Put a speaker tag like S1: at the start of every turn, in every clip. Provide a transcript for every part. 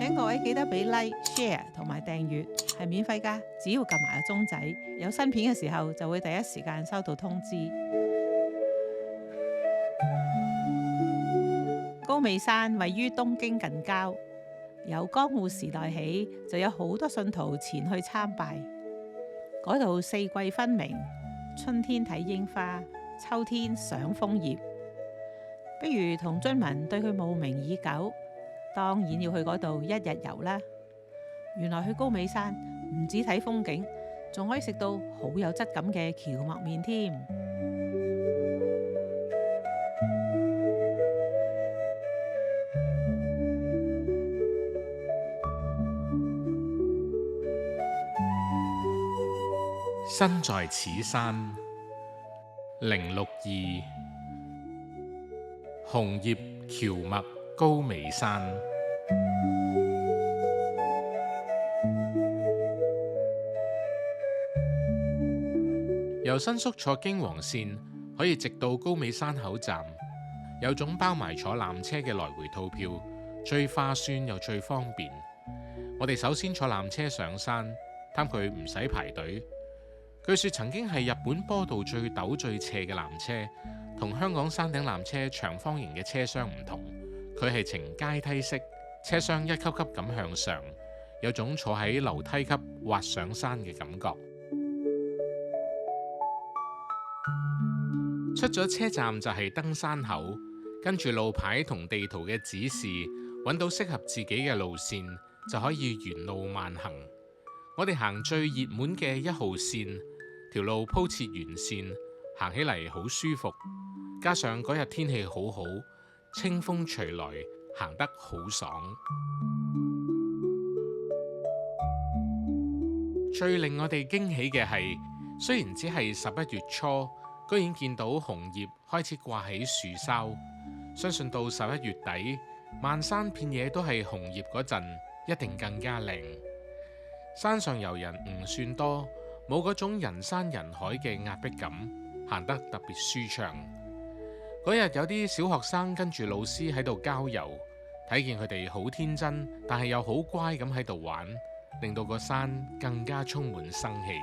S1: 請各位記得俾 like、share 同埋訂閱，係免費㗎，只要撳埋個鐘仔，有新片嘅時候就會第一時間收到通知。高尾山位於東京近郊，由江戶時代起就有好多信徒前去參拜。嗰度四季分明，春天睇櫻花，秋天賞楓葉。不如同津文對佢慕名已久，當然要去嗰度一日遊啦。原來去高尾山唔止睇風景，仲可以食到好有質感嘅蕎麥麵添。
S2: 身在此山062紅葉蕎麥高尾山。由新宿坐京王線可以直到高尾山口站，有種包埋坐纜車嘅來回套票，最划算又最方便。我哋首先坐纜車上山，貪佢唔使排隊。據說曾經係日本坡道最陡最斜嘅纜車，同香港山頂纜車長方形嘅車廂唔同，佢係呈階梯式，車廂一級級咁向上，有種坐喺樓梯級滑上山嘅感覺。出咗車站就係登山口，跟住路牌同地圖嘅指示，揾到適合自己嘅路線，就可以沿路慢行。我哋行最熱門嘅1號線，條路鋪設完善，行起嚟好舒服。加上嗰日天氣好好，清風吹來，行得好爽。最令我哋驚喜嘅係，雖然只係11月初，居然見到紅葉開始掛喺樹梢。相信到11月底，漫山遍野都係紅葉嗰陣，一定更加靚。山上遊人唔算多，冇嗰種人山人海嘅壓迫感，行得特別舒暢。嗰日有啲小學生跟住老師喺度郊遊，睇見佢哋好天真，但係又好乖咁喺度玩，令到個山更加充滿生氣。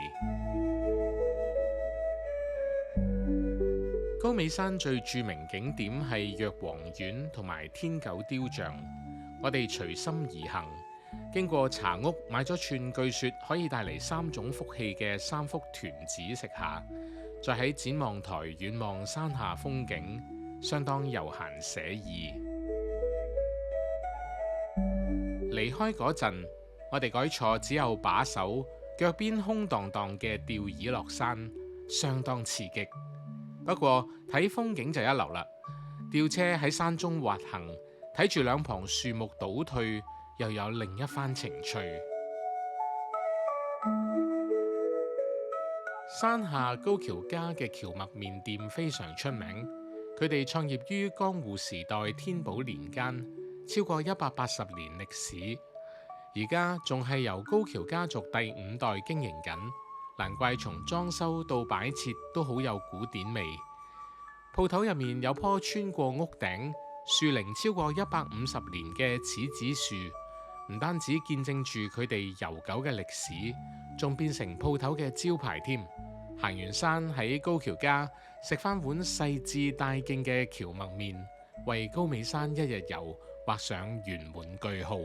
S2: 高尾山最著名景點係藥王院同埋天狗雕像，我哋隨心而行。經過茶屋買咗串據說可以帶嚟3種福氣嘅3福團子食下，再喺展望台遠望山下風景，相當悠閒寫意。離開嗰陣，我哋改坐只有把手、腳邊空蕩蕩嘅吊椅落山，相當刺激。不過睇風景就一流啦，吊車喺山中滑行，睇住兩旁樹木倒退，又有另一番情趣。山下高橋家嘅蕎麥麵店非常出名，佢哋創業於江戶時代天寶年間，超過180年歷史，而家仲係由高橋家族第5代經營緊，難怪從裝修到擺設都好有古典味。鋪頭入面有棵穿過屋頂、樹齡超過150年嘅柿子樹，唔單止見證住佢哋悠久嘅歷史，仲變成鋪頭嘅招牌添。行完山喺高橋家食返碗細緻帶勁嘅蕎麥麵，為高尾山一日遊畫上圓滿句號。